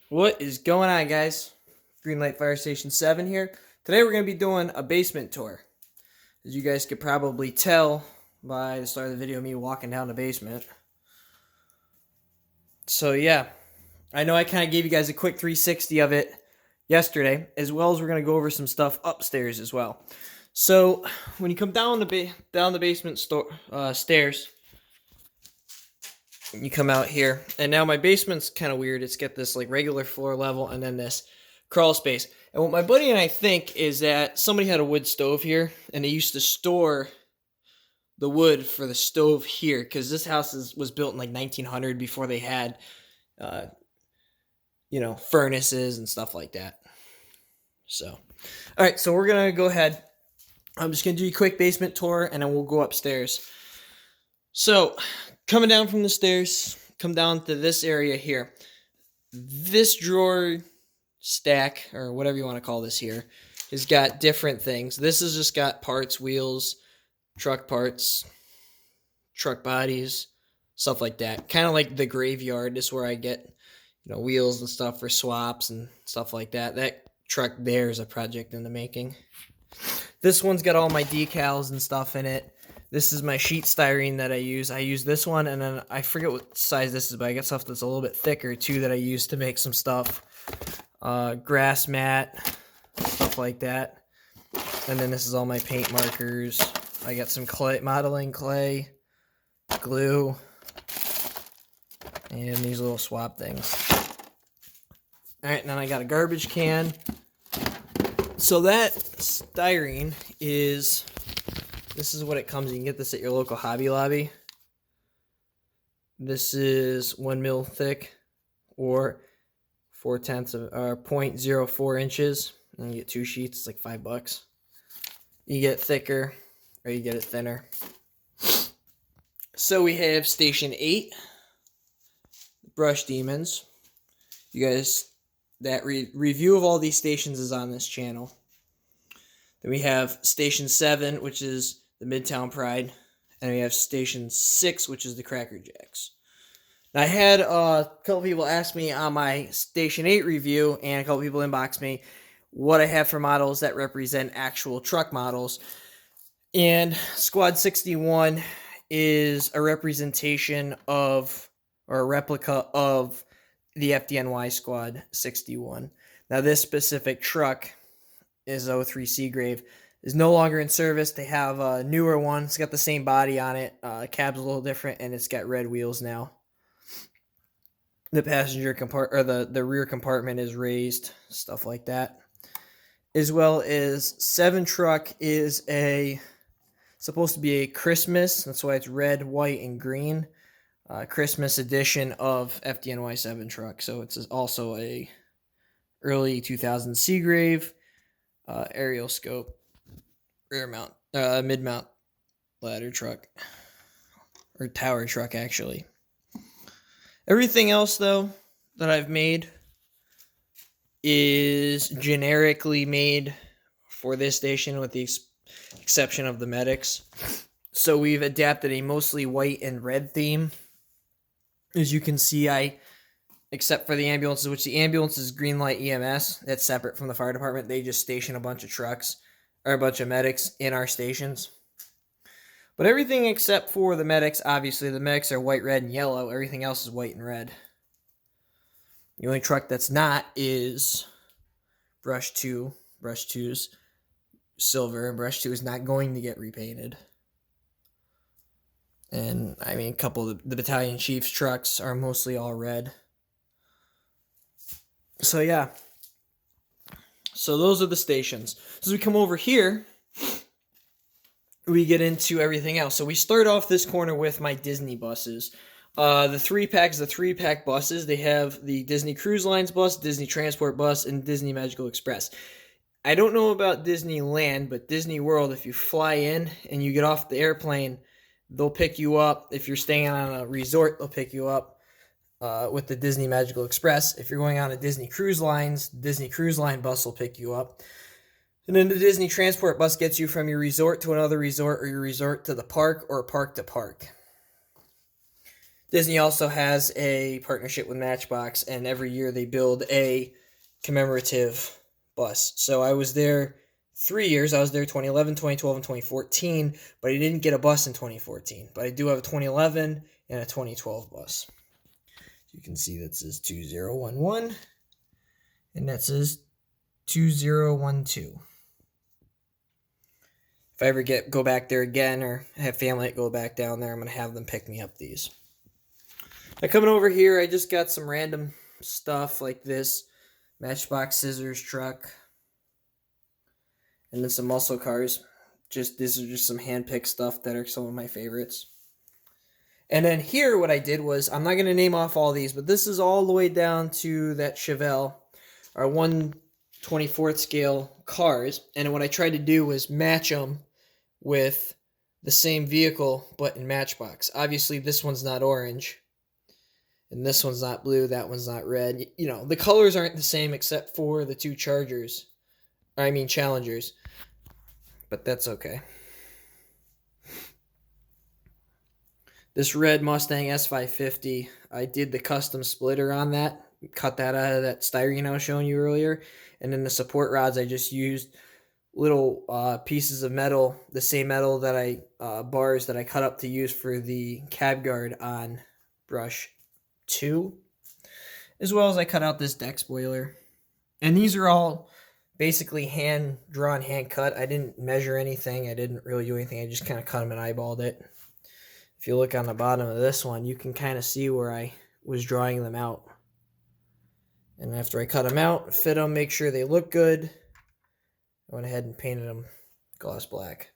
What is going on, guys? Greenlight Fire Station 7 here. Today we're going to be doing a basement tour. As you guys could probably tell by the start of the video, me walking down the basement. So yeah, I know I kind of gave you guys a quick 360 of it yesterday, as well as we're going to go over some stuff upstairs as well. So when you come down the basement stairs, you come out here, and now my basement's kind of weird. It's got this like regular floor level and then this crawl space. And what my buddy and I think is that somebody had a wood stove here, and they used to store the wood for the stove here, because this house was built in like 1900, before they had, furnaces and stuff like that. So, all right, so we're gonna go ahead. I'm just gonna do a quick basement tour, and then we'll go upstairs. So, coming down from the stairs, come down to this area here. This drawer stack, or whatever you want to call this here, has got different things. This has just got parts, wheels, truck parts, truck bodies, stuff like that. Kind of like the graveyard. This is where I get, wheels and stuff for swaps and stuff like that. That truck there is a project in the making. This one's got all my decals and stuff in it. This is my sheet styrene that I use. I use this one, and then I forget what size this is, but I got stuff that's a little bit thicker too that I use to make some stuff. Grass mat, stuff like that. And then this is all my paint markers. I got some clay, modeling clay, glue, and these little swap things. Alright, and then I got a garbage can. So that styrene this is what it comes. You can get this at your local Hobby Lobby. This is 1 mil thick, or 0.04 inches. And you get 2 sheets. It's like $5. You get it thicker, or you get it thinner. So we have Station 8, Brush Demons. You guys, that review of all these stations is on this channel. Then we have Station 7, which is the Midtown Pride. And we have Station 6, which is the Cracker Jacks. Now, I had a couple people ask me on my Station 8 review, and a couple people inbox me what I have for models that represent actual truck models. And Squad 61 is a representation of, or a replica of, the FDNY Squad 61. Now, this specific truck is 03 Seagrave, is no longer in service. They have a newer one. It's got the same body on it. Cab's a little different, and it's got red wheels now. The passenger compartment, or the rear compartment, is raised, stuff like that. As well as 7 truck is supposed to be a Christmas. That's why it's red, white, and green. Christmas edition of FDNY 7 truck. So it's also a early 2000 Seagrave, aerial scope, rear mount, mid mount ladder truck, or tower truck actually. Everything else though that I've made is generically made for this station, with the exception of the medics. So we've adapted a mostly white and red theme. As you can see, except for the ambulances, which the ambulance is Greenlight EMS. That's separate from the fire department. They just station a bunch of trucks, or a bunch of medics in our stations. But everything except for the medics, obviously the medics are white, red, and yellow. Everything else is white and red. The only truck that's not is Brush 2. Brush 2's silver, and Brush 2 is not going to get repainted. And, I mean, a couple of the battalion chief's trucks are mostly all red. So, yeah. So, those are the stations. So, as we come over here, we get into everything else. So, we start off this corner with my Disney buses. The 3-pack buses. They have the Disney Cruise Lines bus, Disney Transport bus, and Disney Magical Express. I don't know about Disneyland, but Disney World, if you fly in and you get off the airplane, they'll pick you up. If you're staying on a resort, they'll pick you up with the Disney Magical Express. If you're going on a Disney Cruise Lines, Disney Cruise Line bus will pick you up. And then the Disney Transport bus gets you from your resort to another resort, or your resort to the park, or park to park. Disney also has a partnership with Matchbox, and every year they build a commemorative bus. So I was there 3 years. I was there 2011, 2012, and 2014, but I didn't get a bus in 2014. But I do have a 2011 and a 2012 bus. You can see that says 2011, and that says 2012. If I ever go back there again or have family that go back down there, I'm going to have them pick me up these. Now coming over here, I just got some random stuff like this Matchbox scissors truck, and then some muscle cars. These are just some hand-picked stuff that are some of my favorites. And then here, what I did was, I'm not going to name off all these, but this is all the way down to that Chevelle, our 1/24th scale cars. And what I tried to do was match them with the same vehicle, but in Matchbox. Obviously, this one's not orange, and this one's not blue, that one's not red. You know, the colors aren't the same except for the two Challengers. But that's okay. This red Mustang S550, I did the custom splitter on that. Cut that out of that styrene I was showing you earlier. And then the support rods, I just used little pieces of metal, the same metal that bars that I cut up to use for the cab guard on brush 2. As well as I cut out this deck spoiler. And these are all basically hand-drawn, hand-cut. I didn't measure anything. I didn't really do anything. I just kind of cut them and eyeballed it. If you look on the bottom of this one, you can kind of see where I was drawing them out. And after I cut them out, fit them, make sure they look good, I went ahead and painted them gloss black.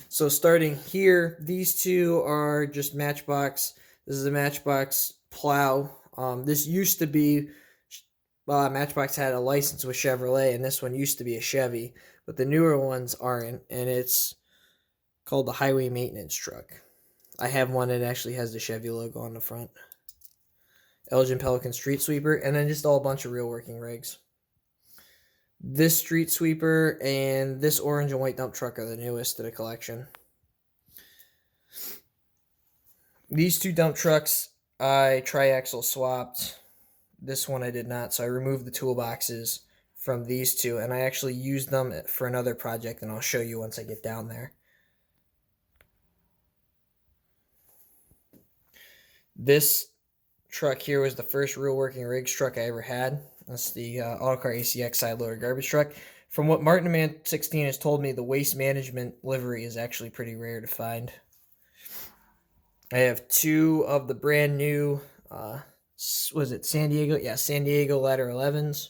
So starting here, these two are just Matchbox. This is a Matchbox plow. This used to be, Matchbox had a license with Chevrolet, and this one used to be a Chevy. But the newer ones aren't, and it's called the Highway Maintenance Truck. I have one that actually has the Chevy logo on the front. Elgin Pelican Street Sweeper, and then just all a bunch of real working rigs. This Street Sweeper and this orange and white dump truck are the newest to the collection. These two dump trucks, I triaxle swapped. This one I did not, so I removed the toolboxes from these two, and I actually used them for another project, and I'll show you once I get down there. This truck here was the first real working rigs truck I ever had. That's the Autocar ACX side loader garbage truck. From what Martin Man 16 has told me, the waste management livery is actually pretty rare to find. I have two of the brand new, was it San Diego? Yeah, San Diego Ladder 11s.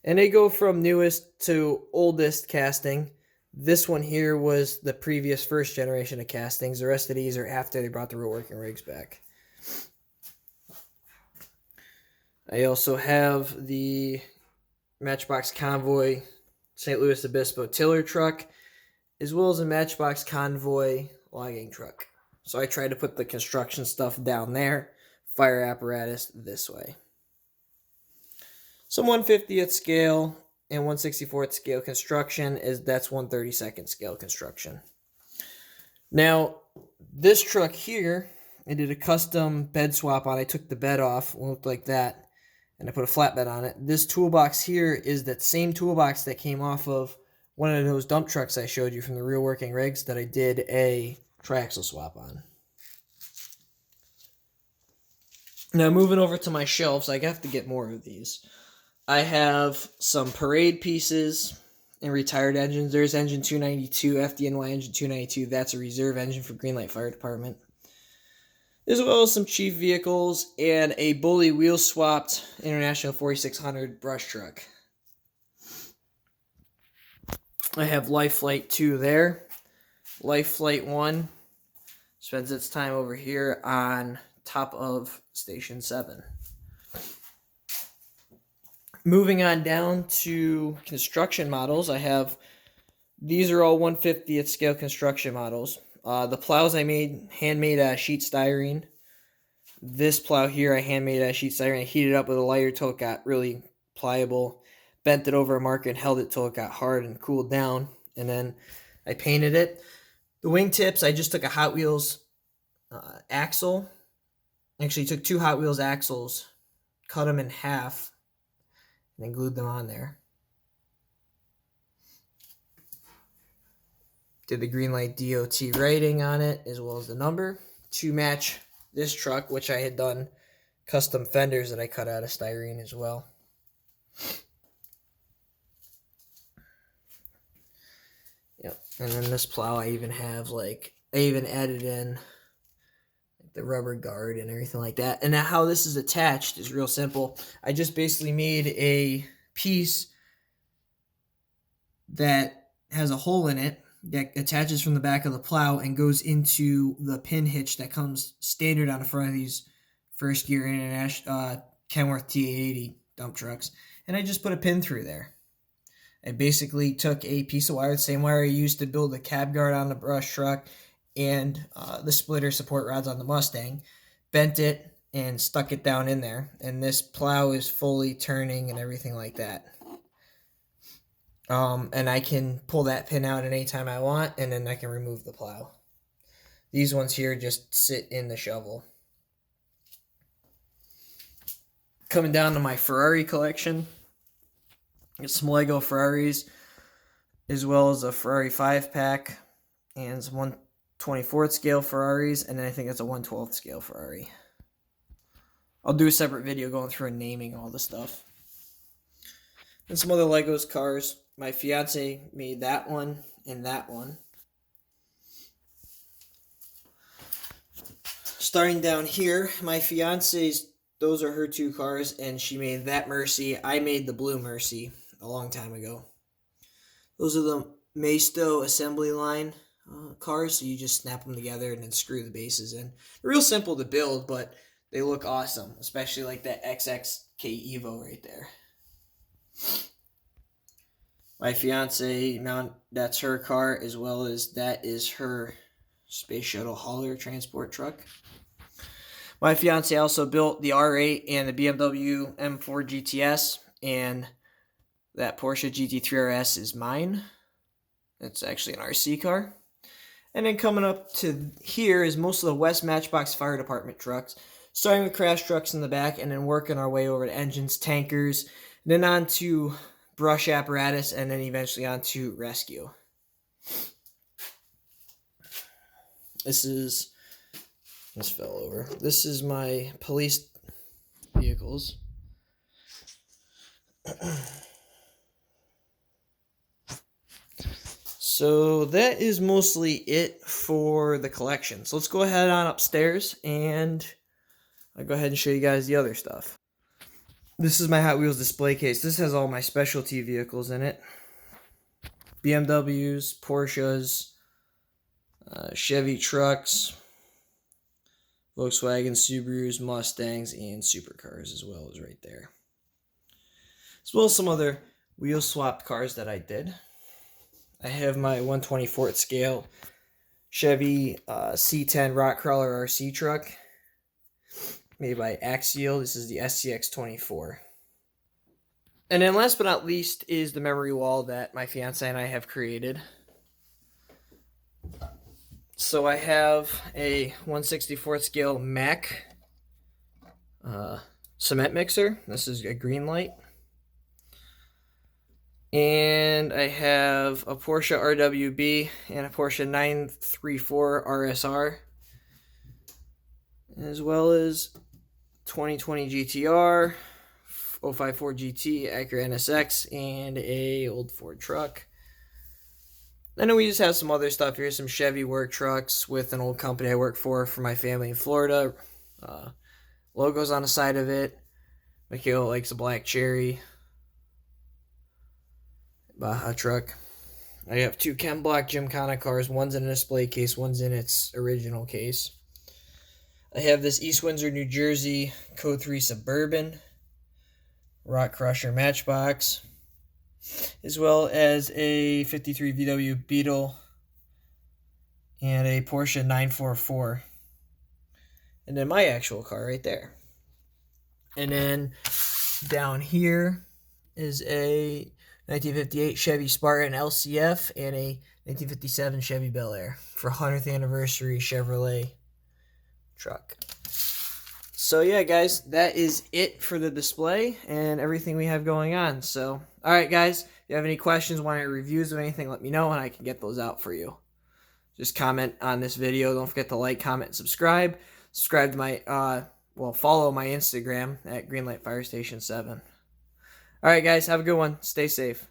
And they go from newest to oldest casting. This one here was the previous first generation of castings. The rest of these are after they brought the real working rigs back. I also have the Matchbox Convoy St. Louis Obispo tiller truck, as well as a Matchbox Convoy logging truck. So I tried to put the construction stuff down there, fire apparatus this way. Some 1/50th scale and 1/64th scale construction, that's 1/32nd scale construction. Now, this truck here, I did a custom bed swap on. I took the bed off, it looked like that, and I put a flatbed on it. This toolbox here is that same toolbox that came off of one of those dump trucks I showed you from the real working rigs that I did a triaxle swap on. Now moving over to my shelves, I have to get more of these. I have some parade pieces and retired engines. There's engine 292, FDNY engine 292. That's a reserve engine for Greenlight Fire Department. As well as some chief vehicles and a Bully wheel swapped International 4600 brush truck. I have Life Flight 2 there. Life Flight 1 spends its time over here on top of Station 7. Moving on down to construction models, these are all 1/50th scale construction models. The plows I made, handmade out of sheet styrene. This plow here I handmade out of sheet styrene. I heated it up with a lighter till it got really pliable. Bent it over a marker and held it till it got hard and cooled down. And then I painted it. The wingtips, I just took a Hot Wheels axle. Actually, took 2 Hot Wheels axles, cut them in half, and then glued them on there. Did the Greenlight DOT writing on it as well as the number to match this truck, which I had done custom fenders that I cut out of styrene as well. Yep. And then this plow, I even added in the rubber guard and everything like that. And now how this is attached is real simple. I just basically made a piece that has a hole in it that attaches from the back of the plow and goes into the pin hitch that comes standard on the front of these first gear international Kenworth T880 dump trucks. And I just put a pin through there. I basically took a piece of wire, the same wire I used to build the cab guard on the brush truck and the splitter support rods on the Mustang, bent it and stuck it down in there. And this plow is fully turning and everything like that. And I can pull that pin out at any time I want, and then I can remove the plow. These ones here just sit in the shovel. Coming down to my Ferrari collection, got some Lego Ferraris, as well as a Ferrari 5-pack, and some 1/24th scale Ferraris, and then I think it's a 1/12th scale Ferrari. I'll do a separate video going through and naming all the stuff. And some other Legos cars. My fiance made that one and that one. Starting down here, my fiance's, those are her 2 cars, and she made that Mercy. I made the blue Mercy a long time ago. Those are the Maisto assembly line cars, so you just snap them together and then screw the bases in. They're real simple to build, but they look awesome, especially like that XXK Evo right there. My fiance, that's her car, as well as that is her space shuttle hauler transport truck. My fiance also built the R8 and the BMW M4 GTS, and that Porsche GT3 RS is mine. It's actually an RC car. And then coming up to here is most of the West Matchbox Fire Department trucks, starting with crash trucks in the back and then working our way over to engines, tankers, and then on to brush apparatus, and then eventually on to rescue. This fell over. This is my police vehicles. So that is mostly it for the collection. So let's go ahead on upstairs and I'll go ahead and show you guys the other stuff. This is my Hot Wheels display case. This has all my specialty vehicles in it. BMWs, Porsches, Chevy trucks, Volkswagen, Subarus, Mustangs, and supercars as well as right there. As well as some other wheel swapped cars that I did. I have my 1/24th scale Chevy C10 Rock Crawler RC truck made by Axial. This is the SCX24. And then last but not least is the memory wall that my fiance and I have created. So I have a 1/64th scale Mack cement mixer. This is a Greenlight. And I have a Porsche RWB and a Porsche 934 RSR, as well as 2020 GTR, 054 GT, Acura NSX, and a old Ford truck. Then we just have some other stuff here, some Chevy work trucks with an old company I work for my family in Florida. Logos on the side of it. Mikhail likes a black cherry Baja truck. I have 2 Chem Block Gymkhana cars. One's in a display case, one's in its original case. I have this East Windsor, New Jersey Code 3 Suburban Rock Crusher Matchbox, as well as a 53 VW Beetle and a Porsche 944. And then my actual car right there. And then down here is a 1958 Chevy Spartan LCF and a 1957 Chevy Bel Air for 100th anniversary Chevrolet truck. So yeah, guys, that is it for the display and everything we have going on. So, all right, guys, if you have any questions, want any reviews of anything, let me know and I can get those out for you. Just comment on this video. Don't forget to like, comment, and subscribe. Subscribe to my, follow my Instagram at Greenlight Fire Station 7. All right, guys, have a good one. Stay safe.